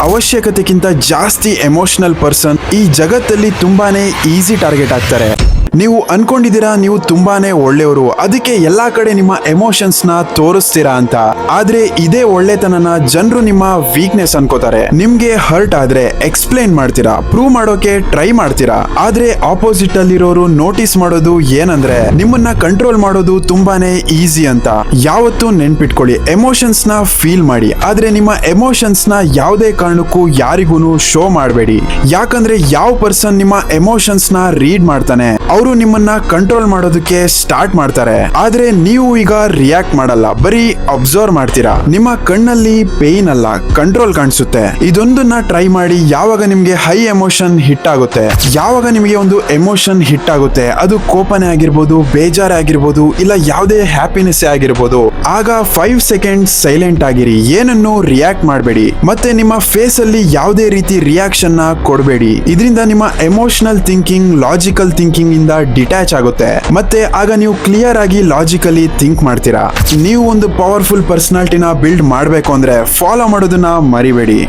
ಅವಶ್ಯಕತೆಗಿಂತ ಜಾಸ್ತಿ emotional person ಈ ಜಗತ್ತಲ್ಲಿ ತುಂಬಾನೇ ಈಸಿ ಟಾರ್ಗೆಟ್ ಆಗ್ತಾರೆ. ನೀವು ಅನ್ಕೊಂಡಿದ್ದೀರಾ ನೀವು ತುಂಬಾನೇ ಒಳ್ಳೆಯವರು, ಅದಕ್ಕೆ ಎಲ್ಲಾ ಕಡೆ ನಿಮ್ಮ ಎಮೋಷನ್ಸ್ ನ ತೋರಿಸ್ತೀರಾ ಅಂತ. ಆದ್ರೆ ಇದೇ ಒಳ್ಳೆತನನ ಜನರು ನಿಮ್ಮ ವೀಕ್ನೆಸ್ ಅನ್ಕೋತಾರೆ. ನಿಮ್ಗೆ ಹರ್ಟ್ ಆದ್ರೆ ಎಕ್ಸ್ಪ್ಲೈನ್ ಮಾಡ್ತೀರಾ, ಪ್ರೂವ್ ಮಾಡೋಕೆ ಟ್ರೈ ಮಾಡ್ತೀರಾ. ಆದ್ರೆ ಆಪೋಸಿಟ್ ಅಲ್ಲಿರೋರು ನೋಟಿಸ್ ಮಾಡೋದು ಏನಂದ್ರೆ ನಿಮ್ಮನ್ನ ಕಂಟ್ರೋಲ್ ಮಾಡೋದು ತುಂಬಾನೇ ಈಸಿ ಅಂತ. ಯಾವತ್ತೂ ನೆನ್ಪಿಟ್ಕೊಳ್ಳಿ, ಎಮೋಷನ್ಸ್ ನ ಫೀಲ್ ಮಾಡಿ, ಆದ್ರೆ ನಿಮ್ಮ ಎಮೋಷನ್ಸ್ ನ ಯಾವುದೇ ಕಾರಣಕ್ಕೂ ಯಾರಿಗೂ ಶೋ ಮಾಡಬೇಡಿ. ಯಾಕಂದ್ರೆ ಯಾವ ಪರ್ಸನ್ ನಿಮ್ಮ ಎಮೋಷನ್ಸ್ ನ ರೀಡ್ ಮಾಡ್ತಾನೆ ಅವರು ನಿಮ್ಮನ್ನ ಕಂಟ್ರೋಲ್ ಮಾಡೋದಕ್ಕೆ ಸ್ಟಾರ್ಟ್ ಮಾಡ್ತಾರೆ. ಆದ್ರೆ ನೀವು ಈಗ ರಿಯಾಕ್ಟ್ ಮಾಡಲ್ಲ, ಬರೀ ಅಬ್ಸರ್ವ್ ಮಾಡ್ತೀರಾ. ನಿಮ್ಮ ಕಣ್ಣಲ್ಲಿ ಪೇನ್ ಅಲ್ಲ, ಕಂಟ್ರೋಲ್ ಕಾಣಿಸುತ್ತೆ. ಇದೊಂದನ್ನ ಟ್ರೈ ಮಾಡಿ. ಯಾವಾಗ ನಿಮ್ಗೆ ಹೈ ಎಮೋಷನ್ ಹಿಟ್ ಆಗುತ್ತೆ, ಯಾವಾಗ ನಿಮಗೆ ಒಂದು ಎಮೋಷನ್ ಹಿಟ್ ಆಗುತ್ತೆ, ಅದು ಕೋಪನೆ ಆಗಿರ್ಬೋದು, ಬೇಜಾರ ಆಗಿರ್ಬೋದು, ಇಲ್ಲ ಯಾವುದೇ ಹ್ಯಾಪಿನೆಸ್ ಆಗಿರ್ಬೋದು, ಆಗ 5 ಸೆಕೆಂಡ್ಸ್ ಸೈಲೆಂಟ್ ಆಗಿರಿ, ಏನನ್ನು ರಿಯಾಕ್ಟ್ ಮಾಡಬೇಡಿ. ಮತ್ತೆ ನಿಮ್ಮ ಫೇಸ್ ಅಲ್ಲಿ ಯಾವುದೇ ರೀತಿ ರಿಯಾಕ್ಷನ್ ನ ಕೊಡಬೇಡಿ. ಇದರಿಂದ ನಿಮ್ಮ ಎಮೋಷನಲ್ ಥಿಂಕಿಂಗ್ ಲಾಜಿಕಲ್ ಥಿಂಕಿಂಗ್ ಇಂದ ಡಿಟ್ಯಾಚ್ ಆಗುತ್ತೆ. ಮತ್ತೆ ಆಗ ನೀವು ಕ್ಲಿಯರ್ ಆಗಿ ಲಾಜಿಕಲಿ ಥಿಂಕ್ ಮಾಡ್ತೀರಾ. ನೀವು ಒಂದು ಪವರ್ಫುಲ್ ಪರ್ಸನಾಲಿಟಿನ ಬಿಲ್ಡ್ ಮಾಡಬೇಕು ಅಂದ್ರೆ ಫಾಲೋ ಮಾಡೋದನ್ನ ಮರಿಬೇಡಿ.